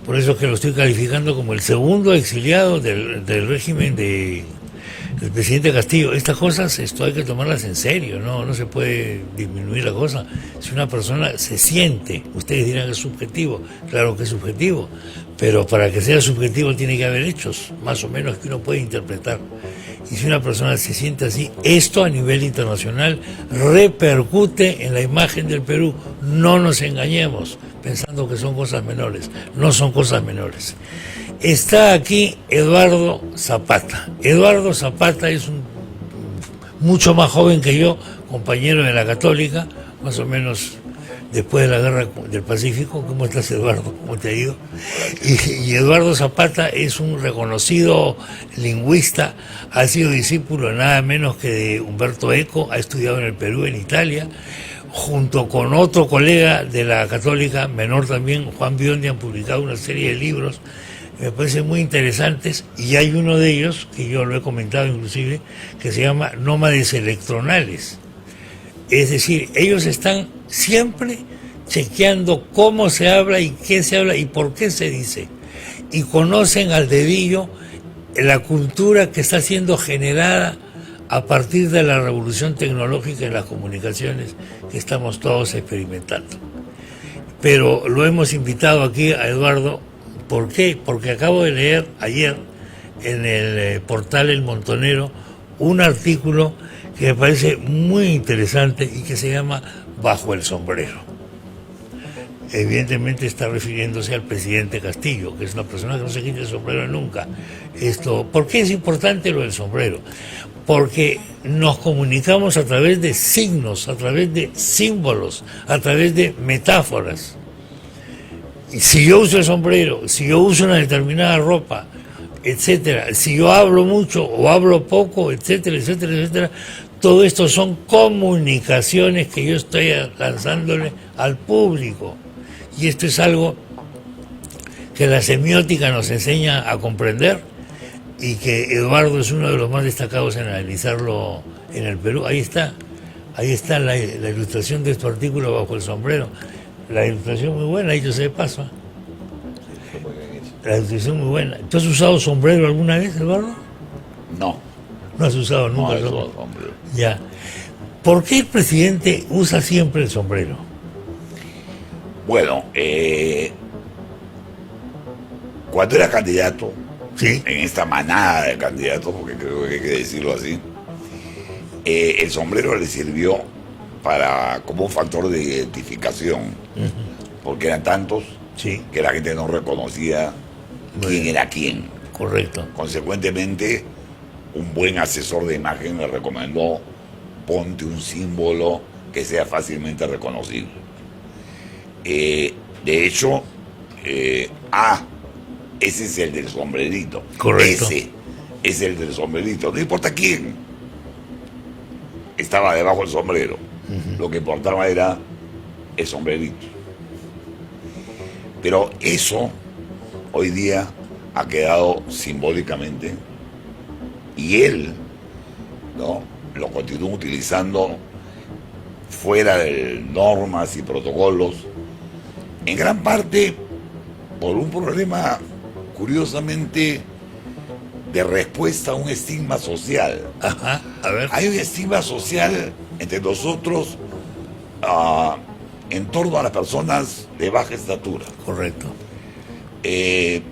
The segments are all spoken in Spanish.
Por eso es que lo estoy calificando como el segundo exiliado del régimen del presidente Castillo. Estas cosas esto hay que tomarlas en serio, no se puede disminuir la cosa. Si una persona se siente, ustedes dirán que es subjetivo, claro que es subjetivo, pero para que sea subjetivo tiene que haber hechos, más o menos, que uno puede interpretar. Y si una persona se siente así, esto a nivel internacional repercute en la imagen del Perú. No nos engañemos pensando que son cosas menores, no son cosas menores. Está aquí Eduardo Zapata. Eduardo Zapata es mucho más joven que yo, compañero de la Católica, más o menos después de la Guerra del Pacífico. ¿Cómo estás, Eduardo? ¿Cómo te ha ido? Y Eduardo Zapata es un reconocido lingüista, ha sido discípulo nada menos que de Humberto Eco, ha estudiado en el Perú, en Italia, junto con otro colega de la Católica, menor también, Juan Biondi, han publicado una serie de libros, me parecen muy interesantes, y hay uno de ellos, que yo lo he comentado inclusive, que se llama Nómades Electronales. Es decir, ellos están siempre chequeando cómo se habla y qué se habla y por qué se dice. Y conocen al dedillo la cultura que está siendo generada a partir de la revolución tecnológica en las comunicaciones que estamos todos experimentando. Pero lo hemos invitado aquí a Eduardo. ¿Por qué? Porque acabo de leer ayer en el portal El Montonero un artículo que me parece muy interesante y que se llama Bajo el sombrero. Evidentemente está refiriéndose al presidente Castillo, que es una persona que no se quita el sombrero nunca. ¿Por qué es importante lo del sombrero? Porque nos comunicamos a través de signos, a través de símbolos, a través de metáforas. Y si yo uso el sombrero, si yo uso una determinada ropa, etcétera, si yo hablo mucho o hablo poco, etcétera, etcétera, etcétera, todo esto son comunicaciones que yo estoy lanzándole al público. Y esto es algo que la semiótica nos enseña a comprender y que Eduardo es uno de los más destacados en analizarlo en el Perú. Ahí está la ilustración de este artículo Bajo el sombrero. La ilustración muy buena, dicho sea de paso. La ilustración muy buena. ¿Tú has usado sombrero alguna vez, Eduardo? No. No has usado nunca el sombrero. Ya. ¿Por qué el presidente usa siempre el sombrero? Bueno, cuando era candidato, ¿sí?, en esta manada de candidatos, porque creo que hay que decirlo así, el sombrero le sirvió como un factor de identificación, porque eran tantos, sí, que la gente no reconocía quién era quién. Correcto. Consecuentemente, un buen asesor de imagen le recomendó: ponte un símbolo que sea fácilmente reconocible. De hecho, ese es el del sombrerito. Correcto. Ese es el del sombrerito. No importa quién estaba debajo del sombrero. Lo que importaba era el sombrerito. Pero eso hoy día ha quedado simbólicamente, y él, ¿no?, lo continúa utilizando fuera de normas y protocolos, en gran parte por un problema, curiosamente, de respuesta a un estigma social. Ajá, a ver. Hay un estigma social entre nosotros en torno a las personas de baja estatura. Correcto. Y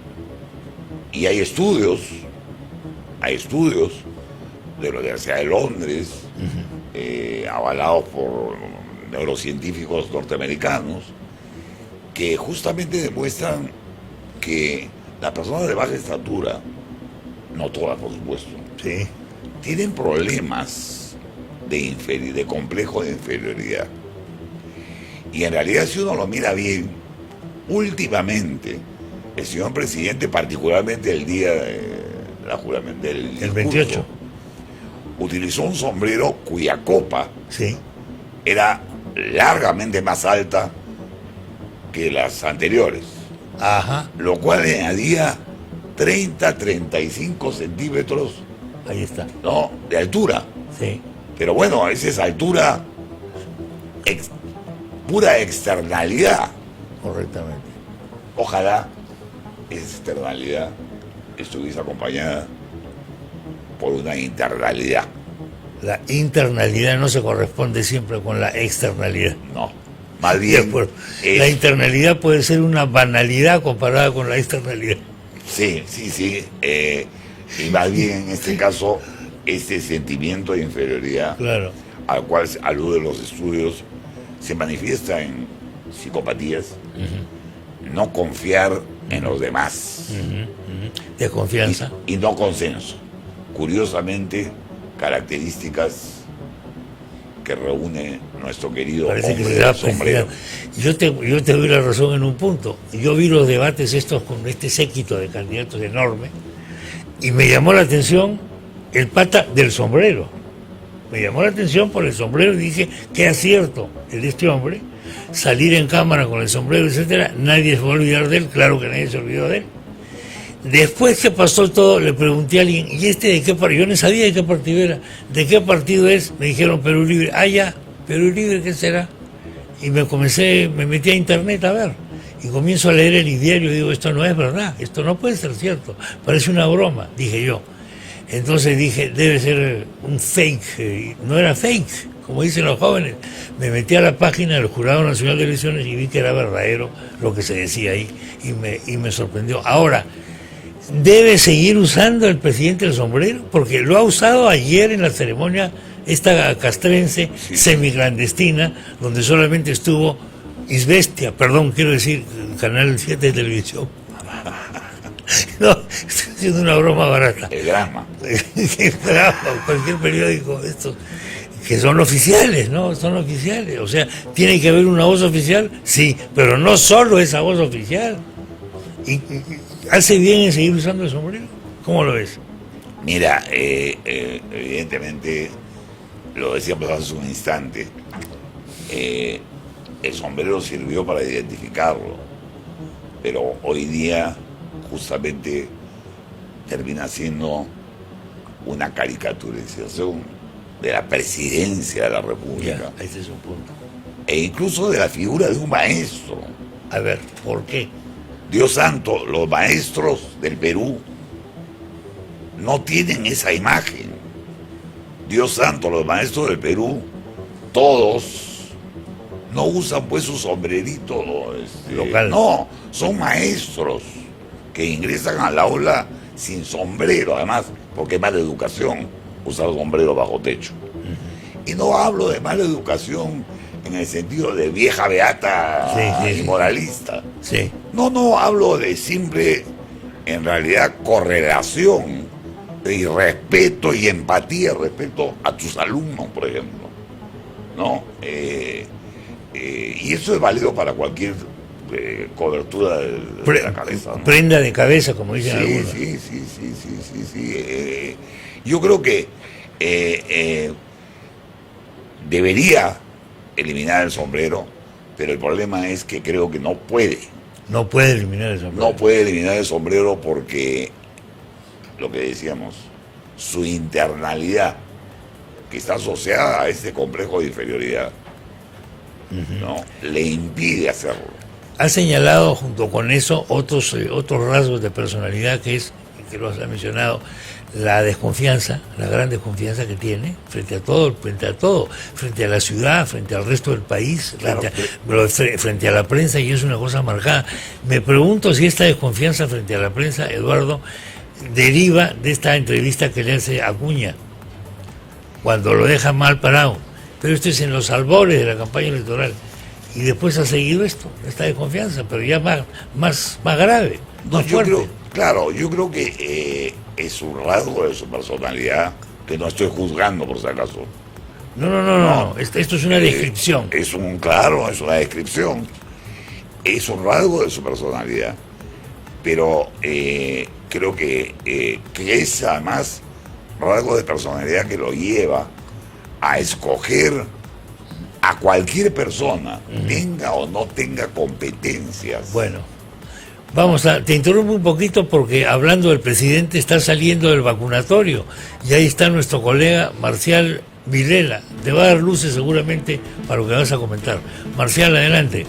hay estudios de la Universidad de Londres, avalados por neurocientíficos norteamericanos, que justamente demuestran que las personas de baja estatura, no todas por supuesto, Sí. tienen problemas de complejo de inferioridad. Y en realidad, si uno lo mira bien, últimamente el señor presidente, particularmente el día de la juramento del discurso, El 28. utilizó un sombrero cuya copa Sí. era largamente más alta que las anteriores, Ajá. lo cual le añadía 35 centímetros, Ahí está. ¿no?, de altura. Sí. Pero bueno, esa es altura, pura externalidad. Correctamente. Ojalá esa externalidad estuviese acompañada por una internalidad. La internalidad no se corresponde siempre con la externalidad. No, más bien la internalidad puede ser una banalidad comparada con la externalidad. Sí. Y más bien en este caso, este sentimiento de inferioridad, claro, al cual aluden los estudios, se manifiesta en psicopatías, no confiar en los demás, desconfianza y no consenso. Curiosamente, características que reúne nuestro querido Parece hombre que se da del sombrero. yo te doy la razón en un punto. Yo vi los debates estos con este séquito de candidatos enorme y me llamó la atención el pata del sombrero. Me llamó la atención por el sombrero y dije, qué acierto el de este hombre, salir en cámara con el sombrero, etcétera. Nadie se va a olvidar de él, claro que nadie se olvidó de él. Después que pasó todo, le pregunté a alguien, ¿y este de qué partido? Yo no sabía de qué partido era. ¿De qué partido es? Me dijeron Perú Libre. Ah, ya, Perú Libre, ¿qué será? Y me metí a internet a ver. Y comienzo a leer el diario y digo, esto no es verdad, esto no puede ser cierto. Parece una broma, dije yo. Entonces dije, debe ser un fake. No era fake, como dicen los jóvenes. Me metí a la página del Jurado Nacional de Elecciones y vi que era verdadero lo que se decía ahí. Y me sorprendió. Ahora, ¿debe seguir usando el presidente el sombrero? Porque lo ha usado ayer en la ceremonia esta castrense, semiclandestina, donde solamente estuvo Isbestia, perdón, quiero decir, Canal 7 de televisión. No, estoy haciendo una broma barata. El drama. El drama, cualquier periódico, estos, que son oficiales, ¿no? Son oficiales. O sea, ¿tiene que haber una voz oficial? Sí, pero no solo esa voz oficial. Y ¿hace bien en seguir usando el sombrero? ¿Cómo lo ves? Mira, evidentemente, lo decíamos hace un instante, el sombrero sirvió para identificarlo, pero hoy día justamente termina siendo una caricaturización de la presidencia de la República. Ya, ese es un punto. E incluso de la figura de un maestro. A ver, ¿por qué? Dios santo, los maestros del Perú no tienen esa imagen. Dios santo, los maestros del Perú, todos no usan pues su sombrerito local. No, son maestros que ingresan al aula sin sombrero, además, porque es mala educación usar sombrero bajo techo. Y no hablo de mala educación en el sentido de vieja beata y moralista. Sí. No, hablo de simple, en realidad, correlación y respeto y empatía respecto a tus alumnos, por ejemplo. ¿No? Y eso es válido para cualquier cobertura de la cabeza, ¿no? Prenda de cabeza, como dicen algunos. Sí. Yo creo que debería eliminar el sombrero, pero el problema es que creo que no puede. No puede eliminar el sombrero. No puede eliminar el sombrero porque, lo que decíamos, su internalidad, que está asociada a este complejo de inferioridad, ¿no? Le impide hacerlo. Ha señalado junto con eso otros rasgos de personalidad que lo has mencionado, la desconfianza, la gran desconfianza que tiene frente a todo, frente a la ciudad, frente al resto del país, Claro, frente a la prensa, y es una cosa marcada. Me pregunto si esta desconfianza frente a la prensa, Eduardo, deriva de esta entrevista que le hace Acuña, cuando lo deja mal parado. Pero esto es en los albores de la campaña electoral. Y después ha seguido esta desconfianza, pero ya más grave, más fuerte. Yo creo que es un rasgo de su personalidad que no estoy juzgando, por si acaso. No. Esto es una descripción. Es una descripción. Es un rasgo de su personalidad. Pero creo que es además rasgo de personalidad que lo lleva a escoger a cualquier persona, tenga o no tenga competencias. Bueno, te interrumpo un poquito porque hablando del presidente está saliendo del vacunatorio y ahí está nuestro colega Marcial Vilela. Te va a dar luces seguramente para lo que vas a comentar. Marcial, adelante.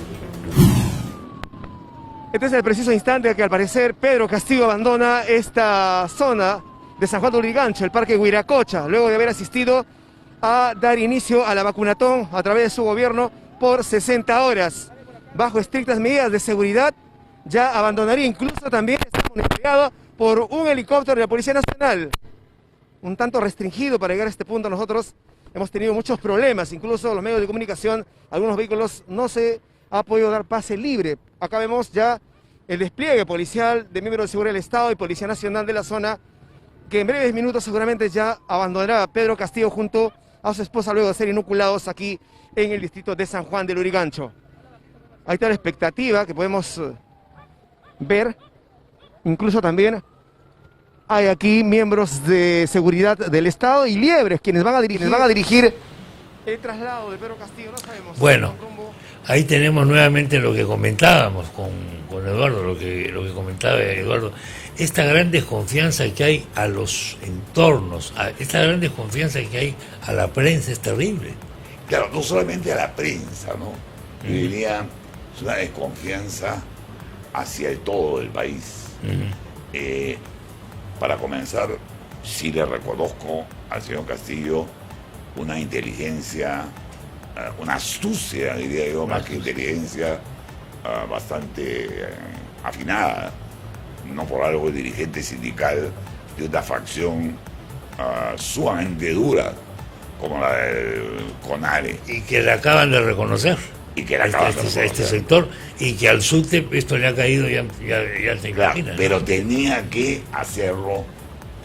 Este es el preciso instante que al parecer Pedro Castillo abandona esta zona de San Juan de Lurigancho, el Parque Huiracocha, luego de haber asistido a dar inicio a la vacunatón a través de su gobierno por 60 horas. Bajo estrictas medidas de seguridad, ya abandonaría, incluso también está monitoreado por un helicóptero de la Policía Nacional. Un tanto restringido para llegar a este punto. Nosotros hemos tenido muchos problemas, incluso los medios de comunicación, algunos vehículos no se ha podido dar pase libre. Acá vemos ya el despliegue policial de miembros de seguridad del Estado y Policía Nacional de la zona, que en breves minutos seguramente ya abandonará a Pedro Castillo junto a su esposa luego de ser inoculados aquí en el distrito de San Juan de Lurigancho. Ahí está la expectativa que podemos ver. Incluso también hay aquí miembros de seguridad del Estado y liebres quienes van a dirigir el traslado de Pedro Castillo. No sabemos. Bueno, ahí tenemos nuevamente lo que comentábamos con Eduardo, lo que comentaba Eduardo. Esta gran desconfianza que hay a los entornos, esta gran desconfianza que hay a la prensa es terrible. Claro, no solamente a la prensa, ¿no? Yo diría, es una desconfianza hacia el todo del país. Para comenzar, sí le reconozco al señor Castillo una inteligencia, una astucia, diría yo, más que inteligencia, bastante afinada. No por algo dirigente sindical de una facción sumamente dura como la del CONARE. Y que le acaban de reconocer. Y que le acaban de reconocer. Este sector, y que al SUTEP esto le ha caído, ya se imagina. Pero tenía que hacerlo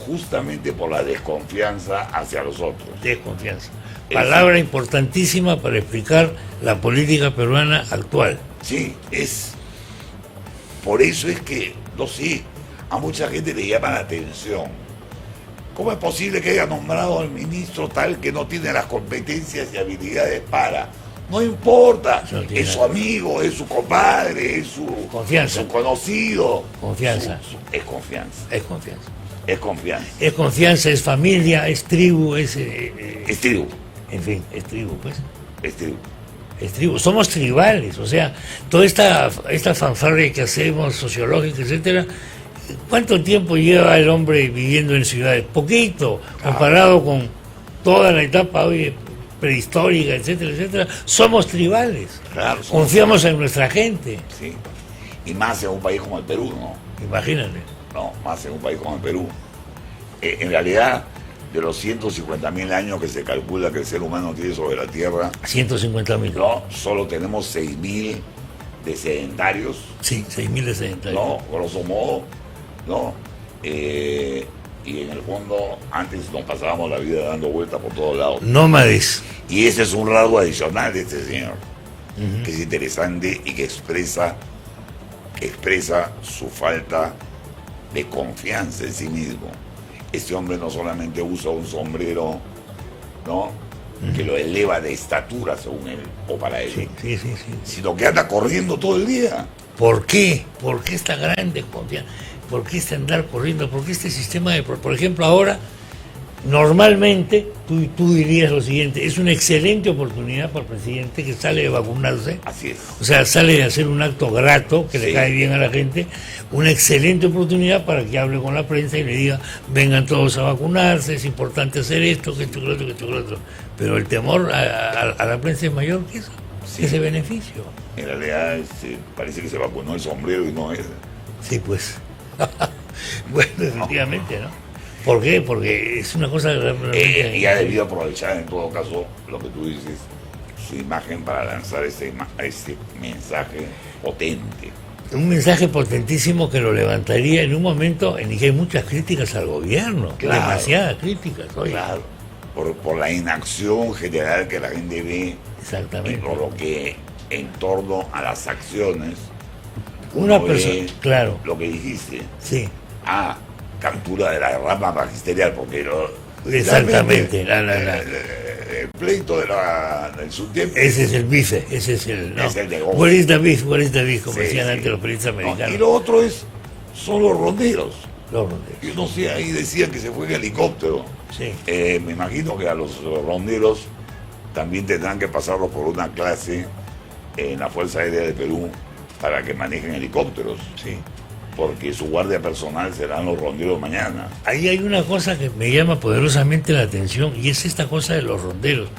justamente por la desconfianza hacia los otros. Desconfianza. Palabra importantísima para explicar la política peruana actual. Sí, por eso es que, no sé, a mucha gente le llama la atención. ¿Cómo es posible que haya nombrado al ministro tal que no tiene las competencias y habilidades para? No importa, es su amigo, es su compadre, es su confianza, su conocido. Confianza. Es confianza. Es confianza. Es confianza. Es confianza, es familia, es tribu, es tribu. En fin, es tribu, pues. Es tribu. Es tribu. Somos tribales, o sea, toda esta fanfarria que hacemos, sociológica, etcétera. ¿Cuánto tiempo lleva el hombre viviendo en ciudades? Poquito, comparado con toda la etapa hoy prehistórica, etcétera, etcétera. Somos tribales. Claro, confiamos en nuestra gente. Sí. Y más en un país como el Perú, ¿no? Imagínate. No, más en un país como el Perú. En realidad, de los 150.000 años que se calcula que el ser humano tiene sobre la Tierra, 150.000. No, solo tenemos 6.000 de sedentarios. Sí, 6.000 de sedentarios. No, grosso modo, ¿no? Y en el fondo, antes nos pasábamos la vida dando vueltas por todos lados. Nómades. Y ese es un rasgo adicional de este señor, que es interesante y que expresa su falta de confianza en sí mismo. Este hombre no solamente usa un sombrero, ¿no?, que lo eleva de estatura según él o para él, sí. sino que anda corriendo todo el día. ¿Por qué? ¿Por qué esta gran desconfianza? ¿Por qué este andar corriendo? ¿Por qué este sistema de... Por ejemplo, ahora, normalmente, tú dirías lo siguiente, es una excelente oportunidad para el presidente que sale de vacunarse. Así es. O sea, sale de hacer un acto grato, que le cae bien a la gente, una excelente oportunidad para que hable con la prensa y le diga, vengan todos a vacunarse, es importante hacer esto, que esto, que otro, que esto, que otro. Pero el temor a la prensa es mayor que eso, ese beneficio. En realidad parece que se vacunó el sombrero y no es. Sí, pues. Bueno, efectivamente, ¿no? ¿Por qué? Porque es una cosa... y ha debido aprovechar en todo caso lo que tú dices, su imagen para lanzar este mensaje potente. Un mensaje potentísimo que lo levantaría en un momento en el que hay muchas críticas al gobierno, demasiadas críticas. Oye. Claro, por la inacción general que la gente ve. Exactamente. Y por lo que en torno a las acciones, una persona, claro. Lo que dijiste. Sí. Captura de la rama magisterial, porque exactamente. El pleito del subtiempo. Ese es el bife, ese es el... No. Es el de What is the beef, como decían antes los periodistas americanos. No, y lo otro son los ronderos. Los ronderos. Yo no sé, ahí decían que se fue en helicóptero. Sí. Me imagino que a los ronderos también tendrán que pasarlo por una clase en la Fuerza Aérea de Perú para que manejen helicópteros, Sí. porque su guardia personal serán los ronderos mañana. Ahí hay una cosa que me llama poderosamente la atención y es esta cosa de los ronderos.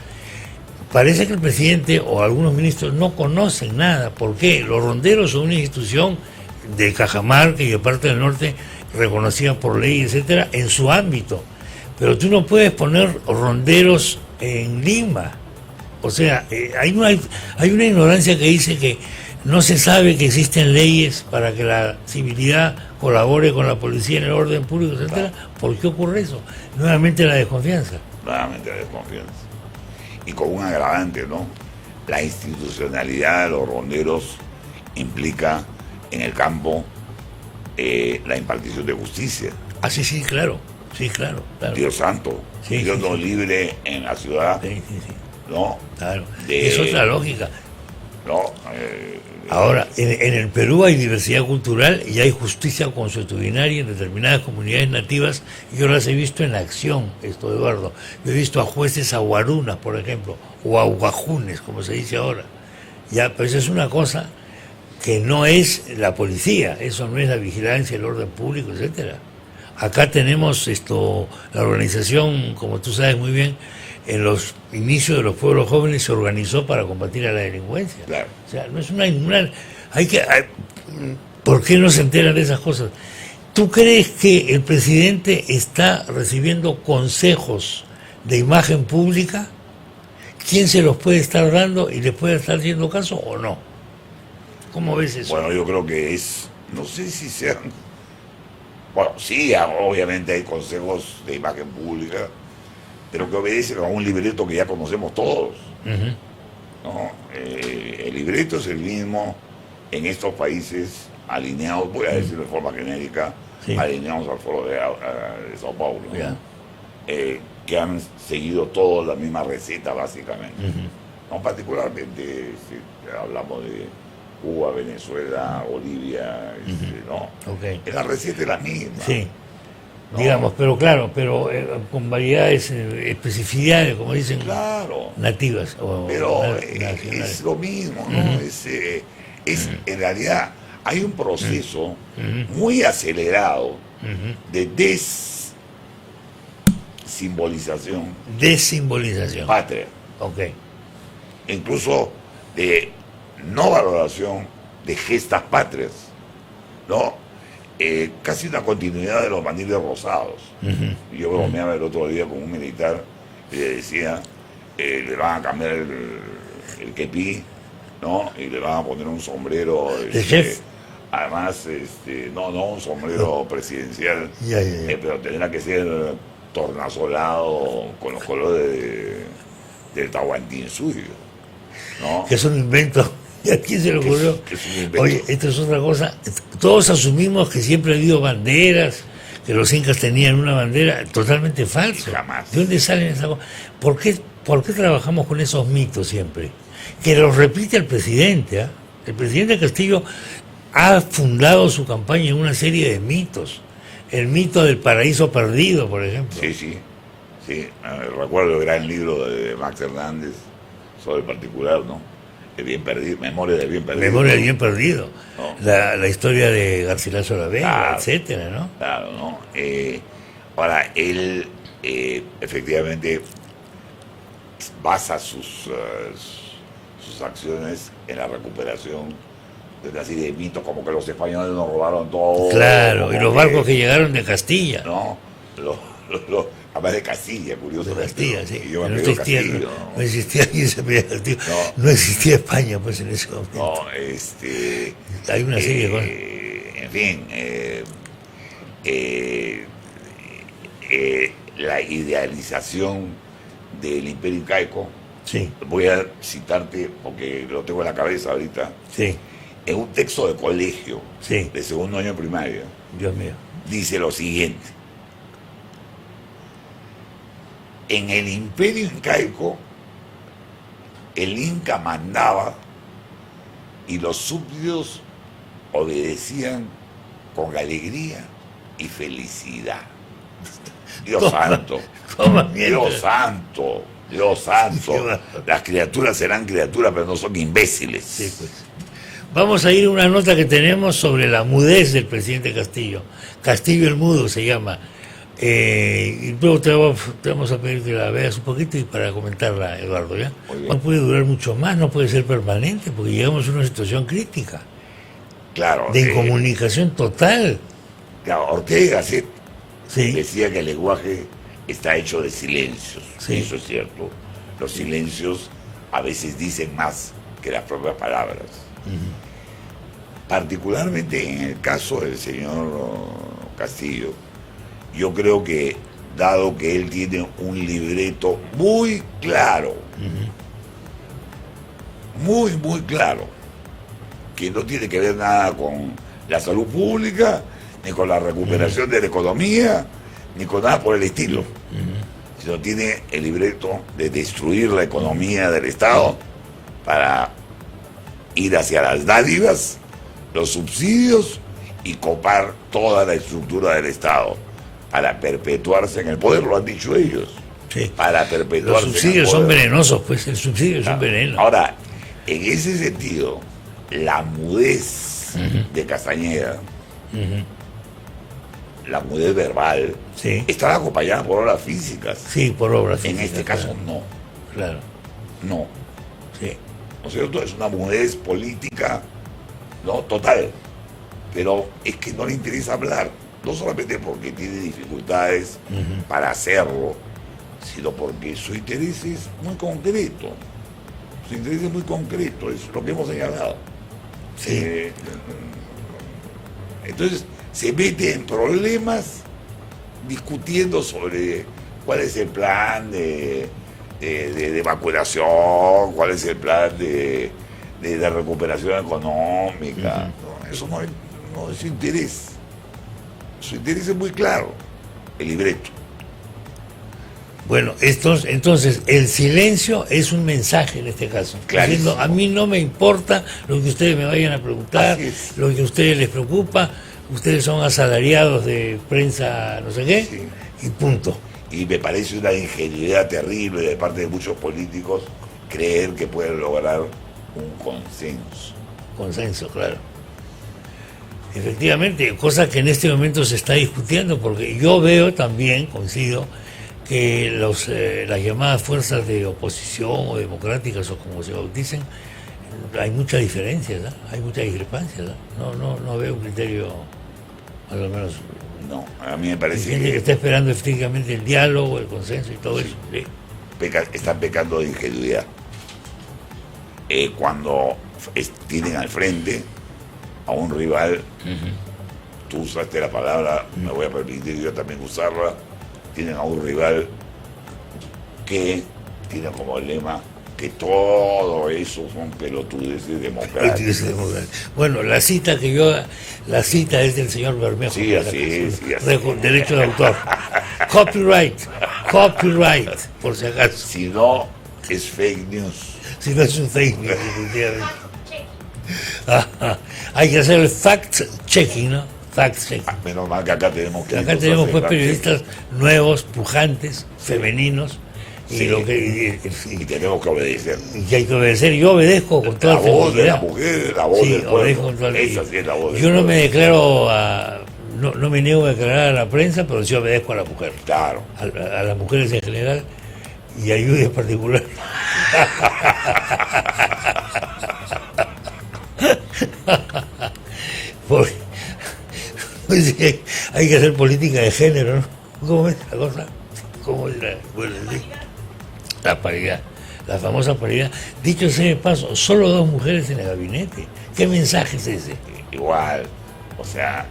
Parece que el presidente o algunos ministros no conocen nada. ¿Por qué? Los ronderos son una institución de Cajamarca y de parte del norte reconocida por ley, etcétera, en su ámbito. Pero tú no puedes poner ronderos en Lima. O sea, hay una ignorancia que dice que no se sabe que existen leyes para que la civilidad colabore con la policía en el orden público, etcétera. ¿Por qué ocurre eso? Nuevamente la desconfianza. Nuevamente la desconfianza. Y con un agravante, ¿no? La institucionalidad de los ronderos implica en el campo la impartición de justicia. Ah, sí, sí, claro. Sí, claro. Dios santo. Sí, Dios sí, nos sí. libre en la ciudad, Sí, sí, sí. ¿no? Claro. De- Es otra lógica. ¿No? Ahora, en el Perú hay diversidad cultural y hay justicia consuetudinaria en determinadas comunidades nativas. Yo las he visto en acción, Eduardo. Yo he visto a jueces aguarunas, por ejemplo, o aguajunes, como se dice ahora. Ya, pero eso es una cosa que no es la policía, eso no es la vigilancia, el orden público, etcétera. Acá tenemos la organización, como tú sabes muy bien, en los inicios de los pueblos jóvenes se organizó para combatir a la delincuencia. Claro. O sea, no es ¿por qué no se enteran de esas cosas? ¿Tú crees que el presidente está recibiendo consejos de imagen pública? ¿Quién se los puede estar dando y le puede estar haciendo caso o no? ¿Cómo ves eso? Bueno, yo creo que no sé si sean, bueno, sí, obviamente hay consejos de imagen pública, pero que obedecen a un libreto que ya conocemos todos, Ujú. ¿no? El libreto es el mismo en estos países alineados, voy a decir de forma genérica, Sí. alineados al foro de Sao Paulo, ¿no? Ya. Que han seguido todos la misma receta básicamente. Ujú. No, particularmente si hablamos de Cuba, Venezuela, Bolivia, ¿no? Ok. La receta es la misma. Sí. No. Digamos, pero claro, con variedades, especificidades, como dicen, Claro, nativas o pero nacionales. es lo mismo, ¿no? En realidad hay un proceso muy acelerado de desimbolización Desimbolización. patria, Ok. incluso de no valoración de gestas patrias, ¿no? Casi una continuidad de los bandidos rosados. Yo bromeaba el otro día con un militar y le decía, le van a cambiar el kepí, ¿no? Y le van a poner un sombrero, ¿De chef? además, no un sombrero presidencial, Ya. pero tendrá que ser tornasolado con los colores del Tahuantinsuyo, ¿no? Que es un invento. ¿Y a quién se le ocurrió? Que es un invento. Oye, esto es otra cosa. Todos asumimos que siempre ha habido banderas, que los incas tenían una bandera, totalmente falso. Jamás. ¿De dónde salen esas cosas? ¿Por qué trabajamos con esos mitos siempre? Que los repite el presidente. ¿Ah? El presidente Castillo ha fundado su campaña en una serie de mitos. El mito del paraíso perdido, por ejemplo. Sí. Recuerdo el gran libro de Max Hernández sobre el particular, ¿no? El bien perdido, Memoria del bien perdido. Memoria del bien perdido. No. La historia de Garcilaso la Vega, Claro. etcétera, ¿no? Claro, ¿no? Ahora, él efectivamente basa sus acciones en la recuperación de una serie de mitos, como que los españoles nos robaron todo. Claro, y como los barcos que llegaron de Castilla. ¿no? Además de Castilla, curioso. De Castilla, sí. Yo me No apellido existía, Castillo, no existía quien se apellida Castillo. No. No existía España, pues, en ese momento. No, Hay una serie de cosas. en fin, la idealización del imperio incaico, Sí, voy a citarte porque lo tengo en la cabeza ahorita, sí, en un texto de colegio sí. de segundo año de primaria, Dios mío. dice lo siguiente: en el imperio incaico el inca mandaba y los súbditos obedecían con alegría y felicidad. Dios santo, Toma Dios mientras. santo, Dios santo. Qué bárbaro. Las criaturas serán criaturas, pero no son imbéciles. Sí, pues. Vamos a ir a una nota que tenemos sobre la mudez del presidente Castillo. Castillo el Mudo se llama. Y luego te vamos a pedir que la veas un poquito y para comentarla, Eduardo, ¿ya? No puede durar mucho más, no puede ser permanente, porque llegamos a una situación crítica. Claro. De incomunicación total. Claro, Ortega Gasset Sí. decía que el lenguaje está hecho de silencios. Sí. Eso es cierto. Los silencios a veces dicen más que las propias palabras. Particularmente en el caso del señor Castillo, yo creo que, dado que él tiene un libreto muy claro, muy claro, que no tiene que ver nada con la salud pública, ni con la recuperación de la economía, ni con nada por el estilo, sino tiene el libreto de destruir la economía del Estado para ir hacia las dádivas, los subsidios y copar toda la estructura del Estado para perpetuarse en el poder, lo han dicho ellos. Sí. Para perpetuarse. Los subsidios son venenosos, pues el subsidio es un veneno. Ahora, en ese sentido, la mudez de Castañeda, la mudez verbal, Sí. estaba acompañada por obras físicas. Sí, por obras. En este caso, claro. no. Claro, No. sí. ¿No es cierto? Es una mudez política, ¿no? Total. Pero es que no le interesa hablar, no solamente porque tiene dificultades para hacerlo, sino porque su interés es muy concreto. Su interés es muy concreto, es lo que hemos señalado. Sí. Entonces, se mete en problemas discutiendo sobre cuál es el plan de vacunación, cuál es el plan de recuperación económica. ¿No? Eso no es su interés. Su interés es muy claro, el libreto. Bueno, entonces el silencio es un mensaje en este caso. Clarísimo. Diciendo, a mí no me importa lo que ustedes me vayan a preguntar, Así es. lo que a ustedes les preocupa, ustedes son asalariados de prensa no sé qué, Sí. y punto. Y me parece una ingenuidad terrible de parte de muchos políticos creer que pueden lograr un consenso. Consenso, claro. Efectivamente, cosa que en este momento se está discutiendo, porque yo veo también, coincido, que las llamadas fuerzas de oposición o democráticas o como se bauticen, hay mucha diferencia, ¿no? Hay mucha discrepancia, no veo un criterio, más o menos. No, a mí me Hay parece gente que está esperando efectivamente el diálogo, el consenso y todo Sí. eso. Sí. están pecando de ingenuidad. Cuando tienen al frente a un rival, tú usaste la palabra, me voy a permitir yo también usarla, tienen a un rival que tiene como lema que todo eso son pelotudeces democráticas. Bueno, la cita es del señor Bermejo. Sí, así es, sí, así es. Derecho de autor. Copyright, por si acaso. Si no, es fake news. Si no es un fake news, definitivamente. Ajá. Hay que hacer el fact-checking, ¿no? Fact-checking. Menos mal que acá tenemos que... Acá tenemos pues periodistas nuevos, pujantes, femeninos, y Sí. y tenemos que obedecer. hay que obedecer. Yo obedezco con toda La voz de la tranquilidad. mujer, la voz Sí, del obedezco pueblo. con toda Esa sí es la voz del Yo no pueblo. me declaro no me niego a declarar a la prensa, pero sí obedezco a la mujer. Claro. A las mujeres en general y a Yuya en particular. Porque pues, hay que hacer política de género, ¿no? ¿Cómo es la cosa? ¿Cómo es la paridad? La famosa paridad. Dicho sea de paso, solo 2 mujeres en el gabinete. ¿Qué mensaje es ese? Igual, o sea,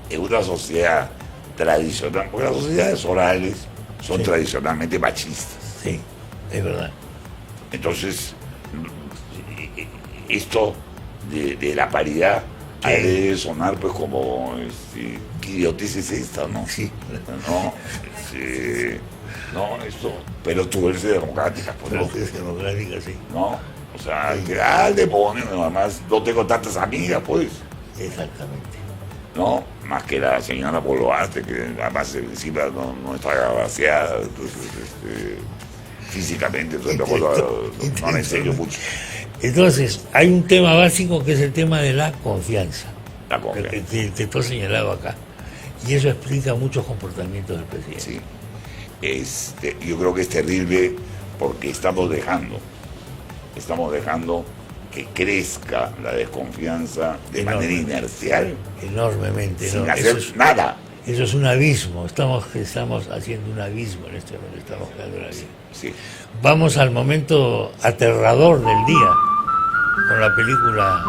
en una sociedad tradicional, porque las sociedades orales son Sí. tradicionalmente machistas. Sí, es verdad. Entonces, esto de la paridad debe sonar pues como, ¿qué idiotez es esta, no? Sí. No, no, esto, pero tú eres democrática, pues Pero no. es democrática, sí. ¿No? O sea, que al demonio, además no tengo tantas amigas, pues, Exactamente. ¿no? Más que la señora Boluarte, que además encima no está agraciada, entonces, físicamente, entonces mejor no le enseño mucho. Entonces, hay un tema básico que es el tema de la confianza, La confianza. que tú has señalado acá. Y eso explica muchos comportamientos del presidente. Sí. Yo creo que es terrible porque estamos dejando que crezca la desconfianza de manera inercial, Enormemente. sin ¿no? hacer nada. Eso es un abismo. Estamos haciendo un abismo en este momento. Estamos creando un abismo. Sí. Vamos al momento aterrador del día con la película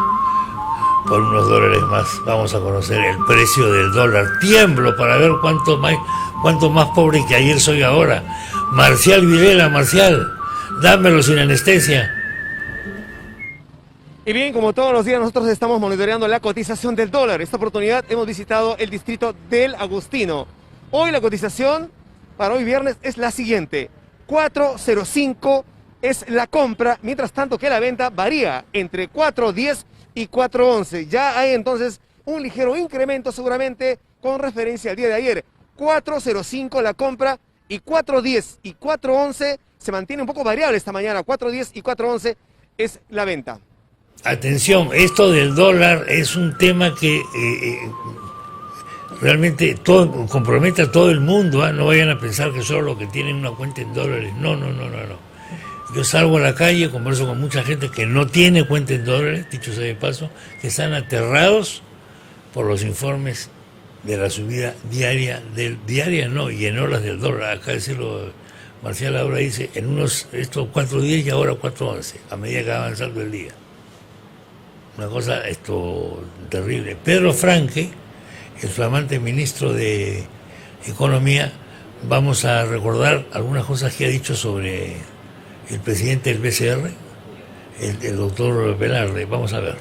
Por unos dólares más. Vamos a conocer el precio del dólar. Tiemblo para ver cuánto más pobre que ayer soy ahora. Marcial Vilela, Marcial, dámelo sin anestesia. Y bien, como todos los días nosotros estamos monitoreando la cotización del dólar. Esta oportunidad hemos visitado el distrito del Agustino. Hoy la cotización para hoy viernes es la siguiente. 4.05 es la compra, mientras tanto que la venta varía entre 4.10 y 4.11. Ya hay entonces un ligero incremento seguramente con referencia al día de ayer. 4.05 la compra y 4.10 y 4.11 se mantiene un poco variable esta mañana. 4.10 y 4.11 es la venta. Atención, esto del dólar es un tema que realmente compromete a todo el mundo. No vayan a pensar que solo los que tienen una cuenta en dólares. No. Yo salgo a la calle, converso con mucha gente que no tiene cuenta en dólares, dicho sea de paso, que están aterrados por los informes de la subida diaria y en horas del dólar. Acá decirlo, Marcial ahora dice, en estos 4.10 y ahora 4.11, a medida que va avanzando el día. Una cosa terrible. Pedro Franque, el flamante ministro de Economía, vamos a recordar algunas cosas que ha dicho sobre el presidente del BCR, el doctor Velarde. Vamos a ver.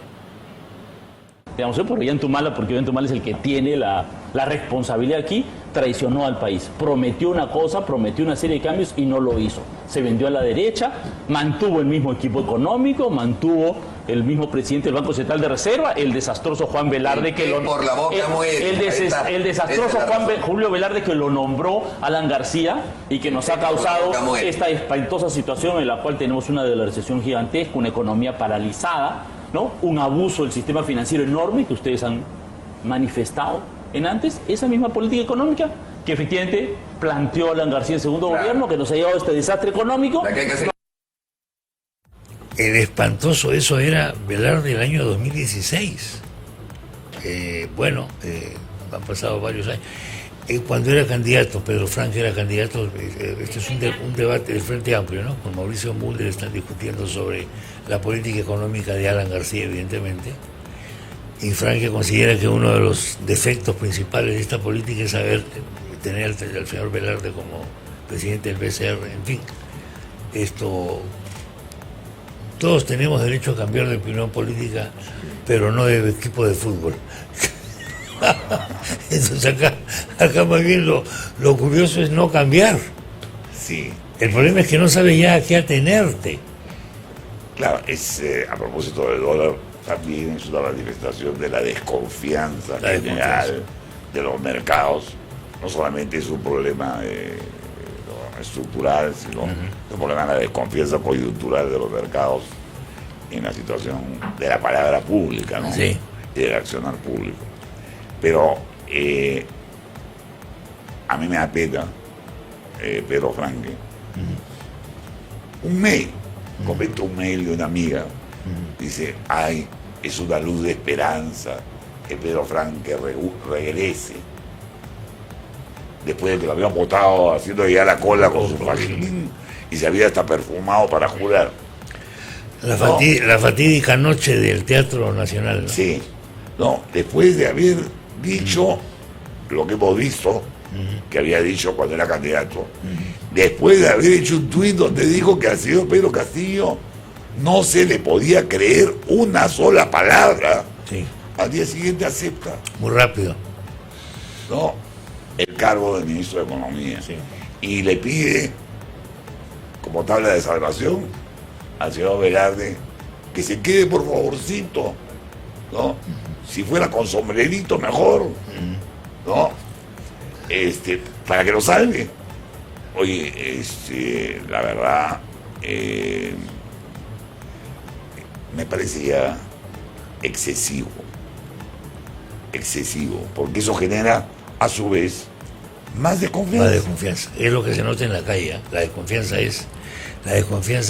Digamos, por Ollantumala, porque Ollantumala es el que tiene la responsabilidad aquí, traicionó al país. Prometió una cosa, prometió una serie de cambios y no lo hizo. Se vendió a la derecha, mantuvo el mismo equipo económico, mantuvo el mismo presidente del Banco Central de Reserva, el desastroso Juan Velarde que lo por la boca el desastroso Julio Velarde que lo nombró Alan García y que nos ha causado esta espantosa situación en la cual tenemos una recesión gigantesca, una economía paralizada, ¿no? Un abuso del sistema financiero enorme que ustedes han manifestado en antes, esa misma política económica que efectivamente planteó Alan García en el segundo gobierno, que nos ha llevado a este desastre económico. El espantoso, eso era Velarde del año 2016. Han pasado varios años. Cuando era candidato, Pedro Franque era candidato, este es un debate del Frente Amplio, ¿no? Con Mauricio Mulder están discutiendo sobre la política económica de Alan García, evidentemente. Y Franque considera que uno de los defectos principales de esta política es tener al señor Velarde como presidente del BCR. En fin, todos tenemos derecho a cambiar de opinión política, pero no de equipo de fútbol. Entonces acá más bien lo curioso es no cambiar. Sí. El problema es que no sabes ya a qué atenerte. Claro, a propósito del dólar, también es una manifestación de la desconfianza general de los mercados. No solamente es un problema estructural, sino un problema de la desconfianza coyuntural de los mercados en la situación de la palabra pública, ¿no? Sí. Y del accionar público. Pero a mí me da pena Pedro Franque. Un mail, comento un mail de una amiga, dice, es una luz de esperanza que Pedro Franque regrese. Después de que lo habían votado haciendo ya la cola con su fajín y se había hasta perfumado para jurar. La fatídica noche del Teatro Nacional, ¿no? Sí, después de haber dicho lo que hemos visto, que había dicho cuando era candidato, después de haber hecho un tuit donde dijo que al señor Pedro Castillo no se le podía creer una sola palabra, sí. Al día siguiente acepta. Muy rápido. El cargo de ministro de Economía. Sí. Y le pide, como tabla de salvación, al señor Velarde que se quede por favorcito, ¿no? Si fuera con sombrerito mejor, ¿no? Para que lo salve. Oye, la verdad, me parece ya excesivo, porque eso genera, a su vez, más desconfianza. Más desconfianza. Es lo que se nota en la calle. La desconfianza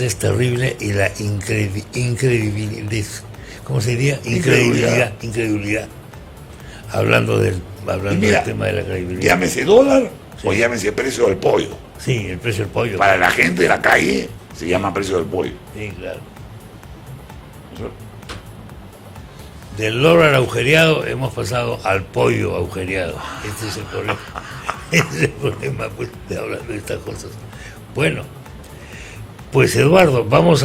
es terrible y la incredibilidad. ¿Cómo se diría? Incredulidad. Hablando del tema de la credibilidad. Llámese dólar o llámese precio del pollo. Sí, el precio del pollo. Para la gente de la calle se llama precio del pollo. Sí, claro. Del dólar agujereado hemos pasado al pollo agujereado. Este es el problema. Ese es el problema, pues, de hablar de estas cosas. Bueno, pues Eduardo, vamos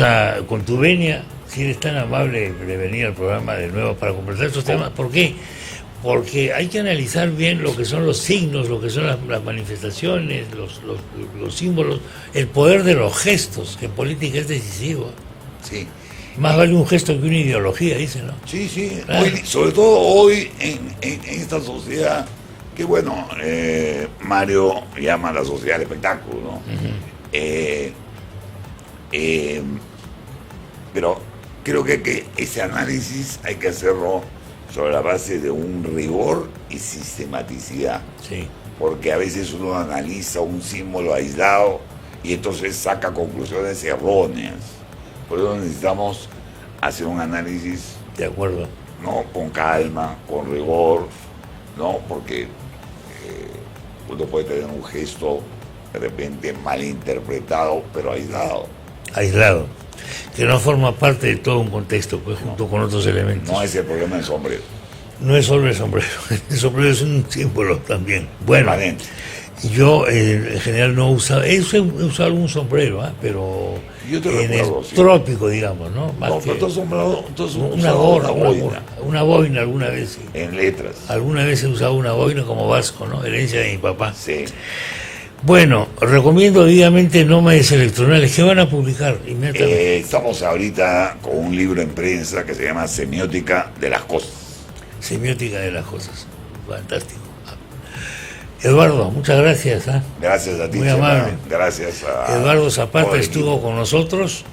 con tu venia, si eres tan amable de venir al programa de nuevo para conversar estos temas. ¿Por qué? Porque hay que analizar bien lo que son los signos, lo que son las manifestaciones, los símbolos, el poder de los gestos, que en política es decisivo. Sí. Más vale un gesto que una ideología, dice, ¿no? Sí, sí. Claro. Hoy, sobre todo hoy en esta sociedad, que bueno, Mario llama a la sociedad del espectáculo, ¿no? Uh-huh. Pero creo que ese análisis hay que hacerlo sobre la base de un rigor y sistematicidad. Sí. Porque a veces uno analiza un símbolo aislado y entonces saca conclusiones erróneas. Por eso necesitamos hacer un análisis, de acuerdo, ¿no? Con calma, con rigor, ¿no? Porque uno puede tener un gesto de repente mal interpretado, pero aislado. Aislado, que no forma parte de todo un contexto, pues, junto con otros elementos. No es el problema del sombrero. No es solo el sombrero es un símbolo también. Bueno, yo en general no usaba, he usado un sombrero, pero en el trópico, digamos, ¿no? Más no, que pero sombrero, una gorra, una boina alguna vez. Sí. En letras. Alguna vez he usado una boina como vasco, ¿no? Herencia de mi papá. Sí. Bueno, recomiendo vivamente Nómades Electronales. ¿Qué van a publicar inmediatamente? Estamos ahorita con un libro en prensa que se llama Semiótica de las Cosas. Semiótica de las Cosas. Fantástico. Eduardo, muchas gracias. Gracias a ti. Muy amable. Gracias a... Eduardo Zapata estuvo con nosotros.